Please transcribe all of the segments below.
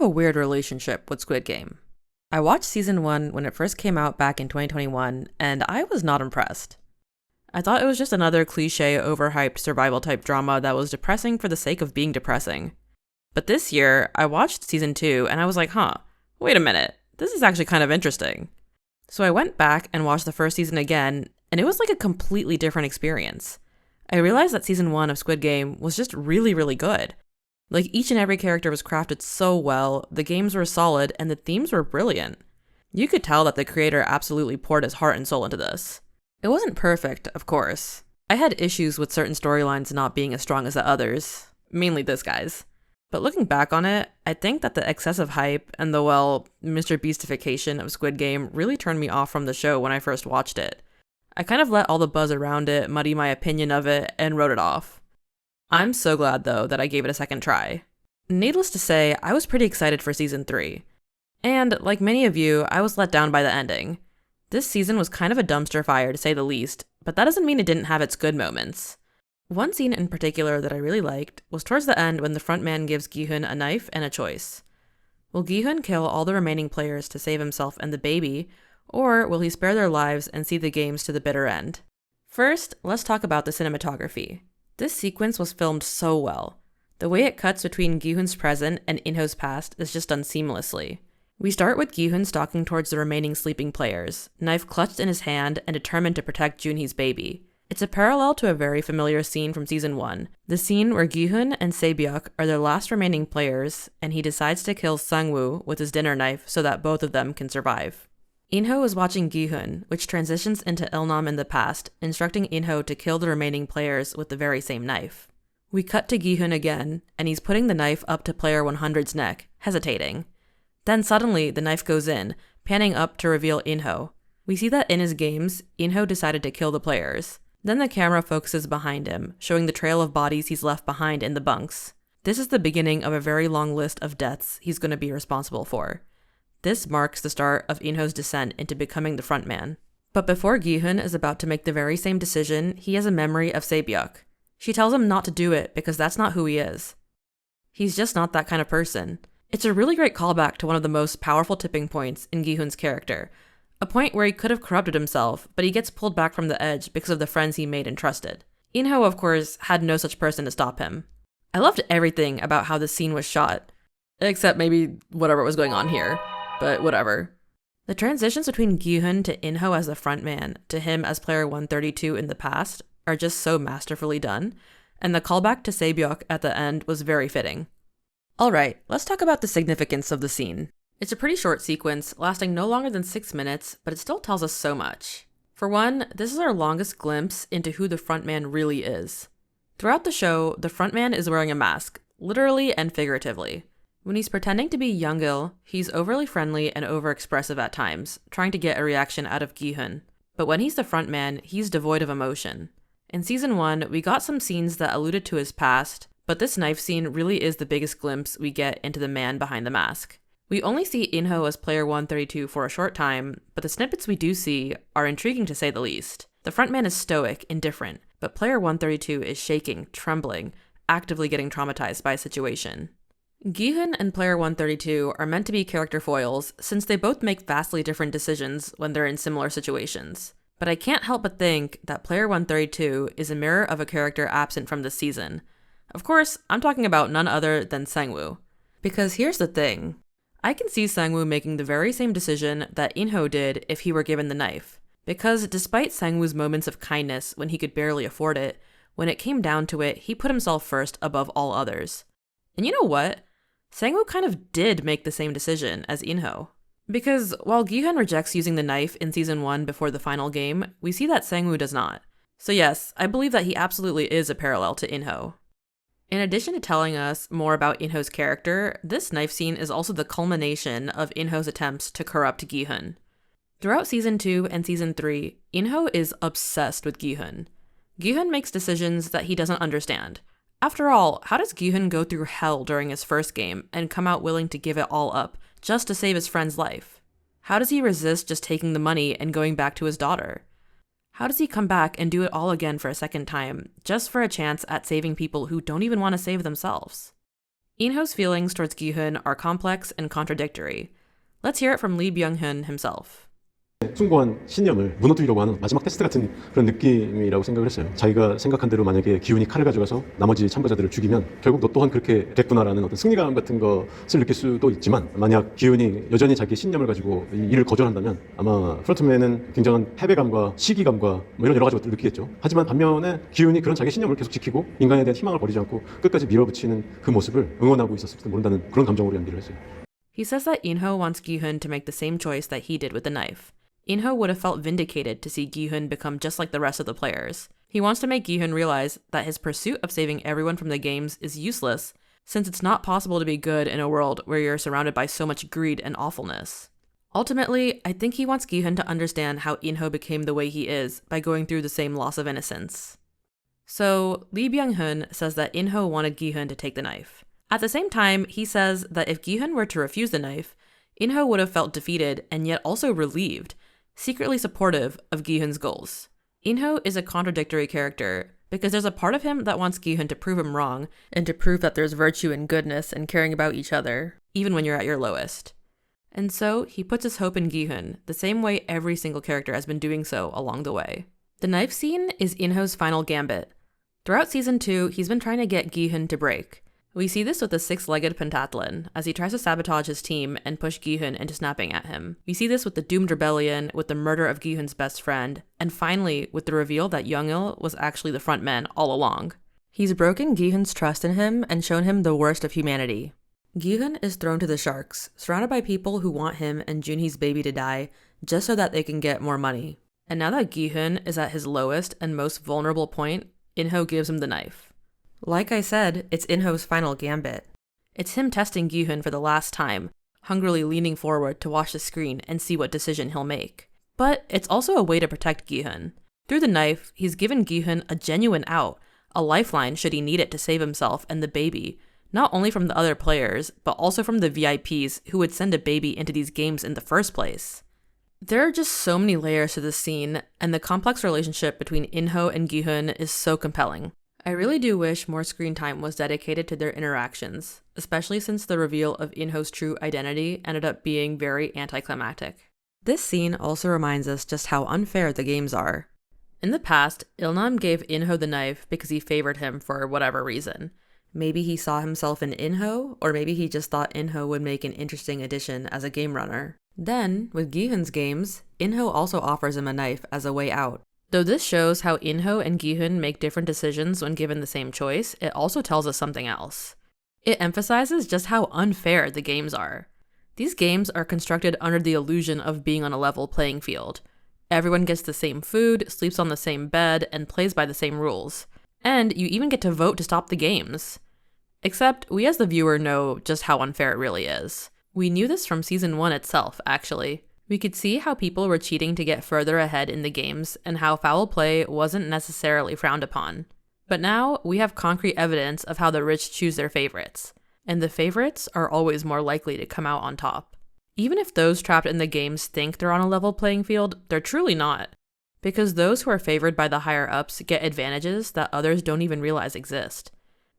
a weird relationship with Squid Game. I watched season 1 when it first came out back in 2021, and I was not impressed. I thought it was just another cliche, overhyped survival type drama that was depressing for the sake of being depressing. But this year, I watched season 2 and I was like, wait a minute, this is actually kind of interesting. So I went back and watched the first season again, and it was like a completely different experience. I realized that season 1 of Squid Game was just really, really good. Like, each and every character was crafted so well, the games were solid, and the themes were brilliant. You could tell that the creator absolutely poured his heart and soul into this. It wasn't perfect, of course. I had issues with certain storylines not being as strong as the others, mainly this guy's. But looking back on it, I think that the excessive hype and the, Mr. Beastification of Squid Game really turned me off from the show when I first watched it. I kind of let all the buzz around it muddy my opinion of it and wrote it off. I'm so glad, though, that I gave it a second try. Needless to say, I was pretty excited for season 3. And, like many of you, I was let down by the ending. This season was kind of a dumpster fire, to say the least, but that doesn't mean it didn't have its good moments. One scene in particular that I really liked was towards the end when the frontman gives Gi-hun a knife and a choice. Will Gi-hun kill all the remaining players to save himself and the baby, or will he spare their lives and see the games to the bitter end? First, let's talk about the cinematography. This sequence was filmed so well. The way it cuts between Gi-hun's present and In-ho's past is just done seamlessly. We start with Gi-hun stalking towards the remaining sleeping players, knife clutched in his hand and determined to protect Junhee's baby. It's a parallel to a very familiar scene from season 1, the scene where Gi-hun and Se-byuk are the last remaining players, and he decides to kill Sang-woo with his dinner knife so that both of them can survive. In-ho is watching Gi-hun, which transitions into Il-nam in the past, instructing In-ho to kill the remaining players with the very same knife. We cut to Gi-hun again, and he's putting the knife up to player 100's neck, hesitating. Then suddenly, the knife goes in, panning up to reveal In-ho. We see that in his games, In-ho decided to kill the players. Then the camera focuses behind him, showing the trail of bodies he's left behind in the bunks. This is the beginning of a very long list of deaths he's going to be responsible for. This marks the start of In-ho's descent into becoming the frontman. But before Gi-hun is about to make the very same decision, he has a memory of Se-byuk. She tells him not to do it because that's not who he is. He's just not that kind of person. It's a really great callback to one of the most powerful tipping points in Gi-hun's character. A point where he could have corrupted himself, but he gets pulled back from the edge because of the friends he made and trusted. In-ho, of course, had no such person to stop him. I loved everything about how the scene was shot. Except maybe whatever was going on here. But whatever. The transitions between Gi-hun to In-ho as the frontman to him as player 132 in the past are just so masterfully done, and the callback to Se-byuk at the end was very fitting. Alright, let's talk about the significance of the scene. It's a pretty short sequence, lasting no longer than 6 minutes, but it still tells us so much. For one, this is our longest glimpse into who the frontman really is. Throughout the show, the frontman is wearing a mask, literally and figuratively. When he's pretending to be Young-il, he's overly friendly and overexpressive at times, trying to get a reaction out of Gi-hun. But when he's the frontman, he's devoid of emotion. In season 1, we got some scenes that alluded to his past, but this knife scene really is the biggest glimpse we get into the man behind the mask. We only see In-ho as player 132 for a short time, but the snippets we do see are intriguing to say the least. The frontman is stoic, indifferent, but player 132 is shaking, trembling, actively getting traumatized by a situation. Gi-hun and player 132 are meant to be character foils since they both make vastly different decisions when they're in similar situations. But I can't help but think that player 132 is a mirror of a character absent from this season. Of course, I'm talking about none other than Sang-woo. Because here's the thing. I can see Sang-woo making the very same decision that In-ho did if he were given the knife. Because despite Sang-woo's moments of kindness when he could barely afford it, when it came down to it, he put himself first above all others. And you know what? Sang-woo kind of did make the same decision as In-ho. Because while Gi-hun rejects using the knife in season 1 before the final game, we see that Sang-woo does not. So yes, I believe that he absolutely is a parallel to In-ho. In addition to telling us more about In-ho's character, this knife scene is also the culmination of In-ho's attempts to corrupt Gi-hun. Throughout season 2 and season 3, In-ho is obsessed with Gi-hun. Gi-hun makes decisions that he doesn't understand. After all, how does Gi-hun go through hell during his first game and come out willing to give it all up just to save his friend's life? How does he resist just taking the money and going back to his daughter? How does he come back and do it all again for a second time, just for a chance at saving people who don't even want to save themselves? Inho's feelings towards Gi-hun are complex and contradictory. Let's hear it from Lee Byung-hun himself. 숭고한 신념을 무너뜨리려고 하는 마지막 테스트 같은 그런 느낌이라고 생각을 했어요. 자기가 생각한 대로 만약에 기훈이 칼을 가져가서 나머지 참가자들을 죽이면 결국 너 또한 그렇게 됐구나라는 어떤 승리감 같은 것을 느낄 수도 있지만, 만약 기훈이 여전히 자기 신념을 가지고 이 일을 거절한다면 아마 프론트맨은 굉장한 패배감과 시기감과 뭐 이런 여러 가지 것들을 느끼겠죠. 하지만 반면에 기훈이 그런 자기 신념을 계속 지키고 인간에 대한 희망을 버리지 않고 끝까지 밀어붙이는 그 모습을 응원하고 있었을지도 모른다는 그런 감정으로 연기를 했어요. He says that Inho wants Gi-hun to make the same choice that he did with the knife. Inho would have felt vindicated to see Gi-hun become just like the rest of the players. He wants to make Gi-hun realize that his pursuit of saving everyone from the games is useless, since it's not possible to be good in a world where you're surrounded by so much greed and awfulness. Ultimately, I think he wants Gi-hun to understand how Inho became the way he is by going through the same loss of innocence. So, Lee Byung-hun says that Inho wanted Gi-hun to take the knife. At the same time, he says that if Gi-hun were to refuse the knife, Inho would have felt defeated and yet also relieved, secretly supportive of Gi-hun's goals. Inho is a contradictory character because there's a part of him that wants Gi-hun to prove him wrong and to prove that there's virtue and goodness in caring about each other, even when you're at your lowest. And so he puts his hope in Gi-hun, the same way every single character has been doing so along the way. The knife scene is Inho's final gambit. Throughout season 2, he's been trying to get Gi-hun to break. We see this with the six-legged pentathlon, as he tries to sabotage his team and push Gi-hun into snapping at him. We see this with the doomed rebellion, with the murder of Gi-hun's best friend, and finally with the reveal that Young-il was actually the front man all along. He's broken Gi-hun's trust in him and shown him the worst of humanity. Gi-hun is thrown to the sharks, surrounded by people who want him and Junhee's baby to die, just so that they can get more money. And now that Gi-hun is at his lowest and most vulnerable point, Inho gives him the knife. Like I said, it's Inho's final gambit. It's him testing Gi-hun for the last time, hungrily leaning forward to watch the screen and see what decision he'll make. But it's also a way to protect Gi-hun. Through the knife, he's given Gi-hun a genuine out, a lifeline should he need it to save himself and the baby, not only from the other players, but also from the VIPs who would send a baby into these games in the first place. There are just so many layers to this scene, and the complex relationship between Inho and Gi-hun is so compelling. I really do wish more screen time was dedicated to their interactions, especially since the reveal of Inho's true identity ended up being very anticlimactic. This scene also reminds us just how unfair the games are. In the past, Ilnam gave Inho the knife because he favored him for whatever reason. Maybe he saw himself in Inho, or maybe he just thought Inho would make an interesting addition as a game runner. Then, with Gi-hun's games, Inho also offers him a knife as a way out. Though this shows how Inho and Gi-hun make different decisions when given the same choice, it also tells us something else. It emphasizes just how unfair the games are. These games are constructed under the illusion of being on a level playing field. Everyone gets the same food, sleeps on the same bed, and plays by the same rules. And you even get to vote to stop the games. Except, we as the viewer know just how unfair it really is. We knew this from season 1 itself, actually. We could see how people were cheating to get further ahead in the games and how foul play wasn't necessarily frowned upon. But now, we have concrete evidence of how the rich choose their favorites. And the favorites are always more likely to come out on top. Even if those trapped in the games think they're on a level playing field, they're truly not. Because those who are favored by the higher-ups get advantages that others don't even realize exist.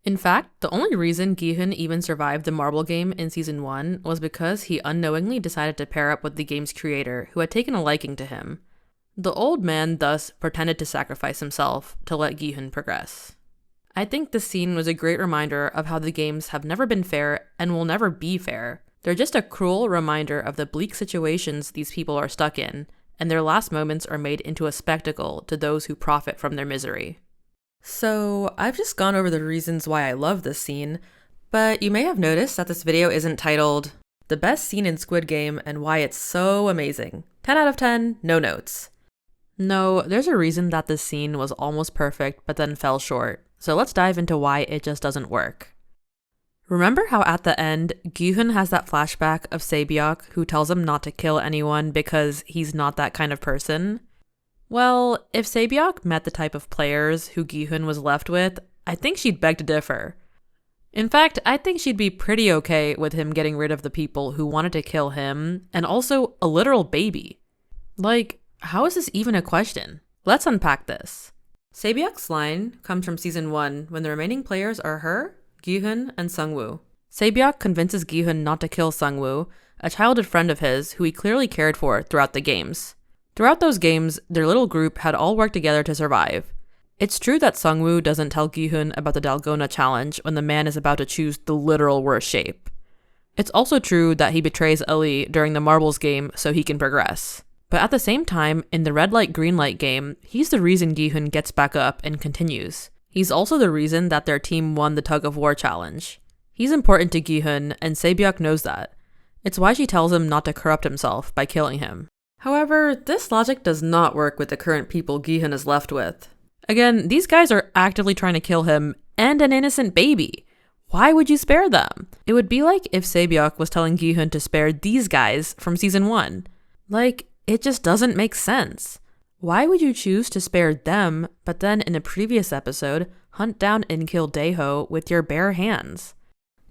In fact, the only reason Gi-hun even survived the marble game in season 1 was because he unknowingly decided to pair up with the game's creator, who had taken a liking to him. The old man thus pretended to sacrifice himself to let Gi-hun progress. I think this scene was a great reminder of how the games have never been fair and will never be fair. They're just a cruel reminder of the bleak situations these people are stuck in, and their last moments are made into a spectacle to those who profit from their misery. So, I've just gone over the reasons why I love this scene, but you may have noticed that this video isn't titled The Best Scene in Squid Game and Why It's So Amazing. 10 out of 10, no notes. No, there's a reason that this scene was almost perfect but then fell short, so let's dive into why it just doesn't work. Remember how at the end, Gi-hun has that flashback of Se-byuk who tells him not to kill anyone because he's not that kind of person? Well, if Se-byuk met the type of players who Gi-hun was left with, I think she'd beg to differ. In fact, I think she'd be pretty okay with him getting rid of the people who wanted to kill him, and also a literal baby. Like, how is this even a question? Let's unpack this. Se-byuk's line comes from season 1 when the remaining players are her, Gi-hun, and Sung-woo. Se-byuk convinces Gi-hun not to kill Sung-woo, a childhood friend of his who he clearly cared for throughout the games. Throughout those games, their little group had all worked together to survive. It's true that Sung-woo doesn't tell Gi-hun about the Dalgona challenge when the man is about to choose the literal worst shape. It's also true that he betrays Ali during the marbles game so he can progress. But at the same time, in the red light green light game, he's the reason Gi-hun gets back up and continues. He's also the reason that their team won the tug of war challenge. He's important to Gi-hun, and Se-byuk knows that. It's why she tells him not to corrupt himself by killing him. However, this logic does not work with the current people Gi-hun is left with. Again, these guys are actively trying to kill him and an innocent baby. Why would you spare them? It would be like if Se-byuk was telling Gi-hun to spare these guys from season 1. Like, it just doesn't make sense. Why would you choose to spare them, but then in a previous episode, hunt down and kill Daeho with your bare hands?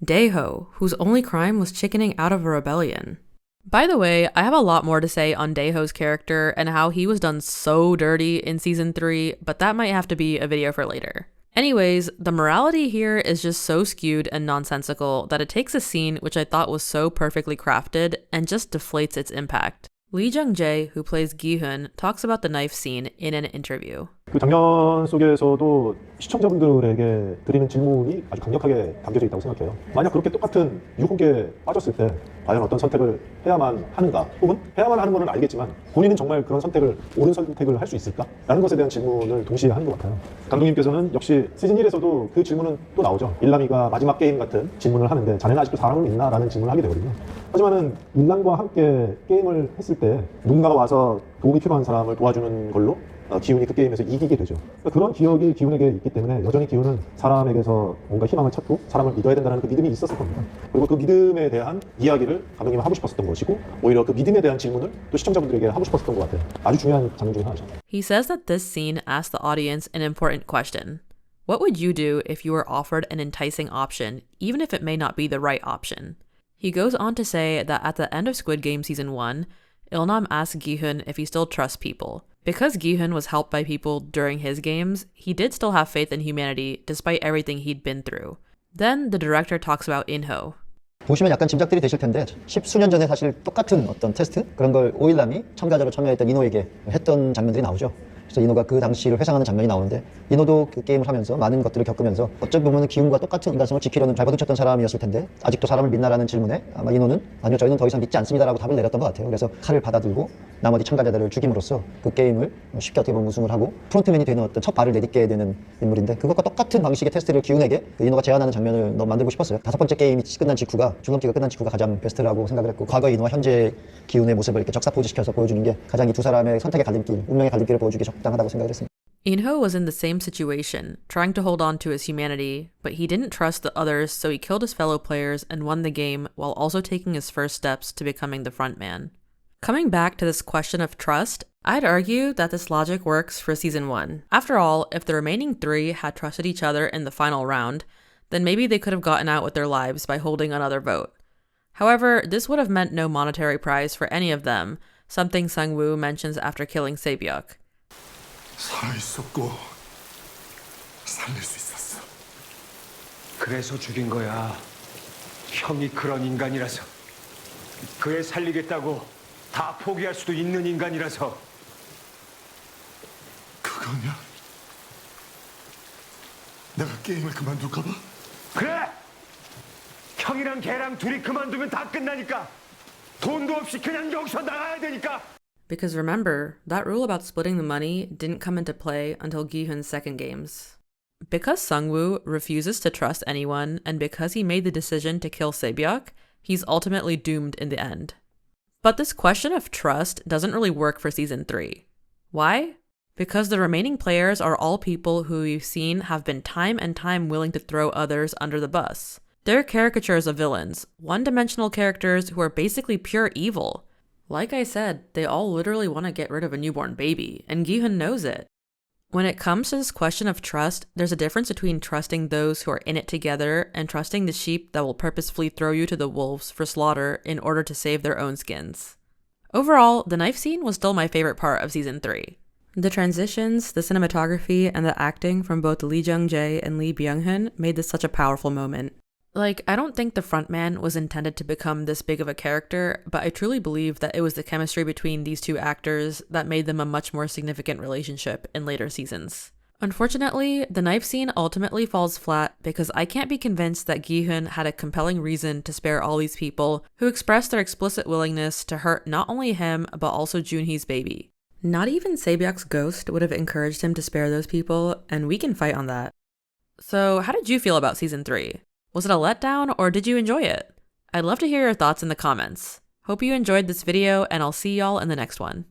Daeho, whose only crime was chickening out of a rebellion. By the way, I have a lot more to say on Daeho's character and how he was done so dirty in season 3, but that might have to be a video for later. Anyways, the morality here is just so skewed and nonsensical that it takes a scene which I thought was so perfectly crafted and just deflates its impact. Lee Jung-jae, who plays Gi-hun, talks about the knife scene in an interview. 그 장면 속에서도 시청자분들에게 드리는 질문이 아주 강력하게 담겨져 있다고 생각해요. 만약 그렇게 똑같은 유혹에 빠졌을 때 과연 어떤 선택을 해야만 하는가, 혹은 해야만 하는 것은 알겠지만 본인은 정말 그런 선택을, 옳은 선택을 할 수 있을까? 라는 것에 대한 질문을 동시에 하는 것 같아요. 감독님께서는 역시 시즌 1에서도 그 질문은 또 나오죠. 일남이가 마지막 게임 같은 질문을 하는데 자네는 아직도 사랑은 있나? 라는 질문을 하게 되거든요. 하지만은 일남과 함께 게임을 했을 때 누군가가 와서 도움이 필요한 사람을 도와주는 걸로 기훈이 그 게임에서 이기게 되죠. 그런 기억이 기훈에게 있기 때문에 여전히 기훈은 사람에게서 뭔가 희망을 찾고 사람을 믿어야 된다는 그 믿음이 있었을 겁니다. 그리고 그 믿음에 대한 이야기를 감독님은 하고 싶었던 것이고, 오히려 그 믿음에 대한 질문을 또 시청자분들에게 하고 싶었던 것 같아요. 아주 중요한 장면 중에 하나죠. He says that this scene asks the audience an important question. What would you do if you were offered an enticing option, even if it may not be the right option? He goes on to say that at the end of Squid Game Season 1, Il-nam asks Gi-hun if he still trusts people. Because Gi-hun was helped by people during his games, he did still have faith in humanity despite everything he'd been through. Then the director talks about In-ho. 보시면 약간 짐작들이 되실 텐데 10수년 전에 사실 똑같은 어떤 테스트 그런 걸 오일남이 첨가자로 참여했던 이노에게 했던 장면들이 나오죠. 그래서 이노가 그 당시를 회상하는 장면이 나오는데 이노도 그 게임을 하면서 많은 것들을 겪으면서 어쩌 보면 기훈과 똑같은 인간성을 지키려는 발버둥쳤던 사람이었을 텐데 아직도 사람을 믿나라는 질문에 아마 이노는 아니요 저희는 더 이상 믿지 않습니다라고 답을 내렸던 것 같아요. 그래서 칼을 받아들고 나머지 참가자들을 죽임으로써 그 게임을 쉽게 어떻게 보면 우승을 하고 프론트맨이 되는 어떤 첫 발을 내딛게 되는 인물인데 그것과 똑같은 방식의 테스트를 기훈에게 그 이노가 제안하는 장면을 만들고 싶었어요. 5번째 게임이 끝난 직후가 줄넘기가 끝난 직후가 가장 베스트라고 생각을 했고 과거 이노와 현재 기훈의 모습을 이렇게 적사포즈시켜서 보여주는 게 가장 이 두 사람의 선택의 갈림길, 운명의 갈림길을 보여주기 적당하다고 생각을 했습니다. In-ho was in the same situation, trying to hold on to his humanity, but he didn't trust the others, so he killed his fellow players and won the game while also taking his first steps to becoming the frontman. Coming back to this question of trust, I'd argue that this logic works for Season 1. After all, if the remaining 3 had trusted each other in the final round, then maybe they could have gotten out with their lives by holding another vote. However, this would have meant no monetary prize for any of them, something Sung-woo mentions after killing Se-byuk. 살아있었고 살릴 수 있었어. 그래서 죽인 거야. 형이 그런 인간이라서. 그 애 살리겠다고 다 포기할 수도 있는 인간이라서. 그거냐? 내가 게임을 그만둘까 봐? 그래! 형이랑 걔랑 둘이 그만두면 다 끝나니까. 돈도 없이 그냥 여기서 나가야 되니까. Because remember, that rule about splitting the money didn't come into play until Gi-hun's second games. Because Sung-woo refuses to trust anyone, and because he made the decision to kill Se-byuk, he's ultimately doomed in the end. But this question of trust doesn't really work for Season 3. Why? Because the remaining players are all people who we've seen have been time and time willing to throw others under the bus. They're caricatures of villains, one-dimensional characters who are basically pure evil. Like I said, they all literally want to get rid of a newborn baby, and Gi-hun knows it. When it comes to this question of trust, there's a difference between trusting those who are in it together and trusting the sheep that will purposefully throw you to the wolves for slaughter in order to save their own skins. Overall, the knife scene was still my favorite part of Season 3. The transitions, the cinematography, and the acting from both Lee Jung-jae and Lee Byung-hun made this such a powerful moment. Like, I don't think the frontman was intended to become this big of a character, but I truly believe that it was the chemistry between these two actors that made them a much more significant relationship in later seasons. Unfortunately, the knife scene ultimately falls flat because I can't be convinced that Gi-hun had a compelling reason to spare all these people who expressed their explicit willingness to hurt not only him, but also Junhee's baby. Not even Sabyok's ghost would have encouraged him to spare those people, and we can fight on that. So, how did you feel about Season 3? Was it a letdown, or did you enjoy it? I'd love to hear your thoughts in the comments. Hope you enjoyed this video, and I'll see y'all in the next one.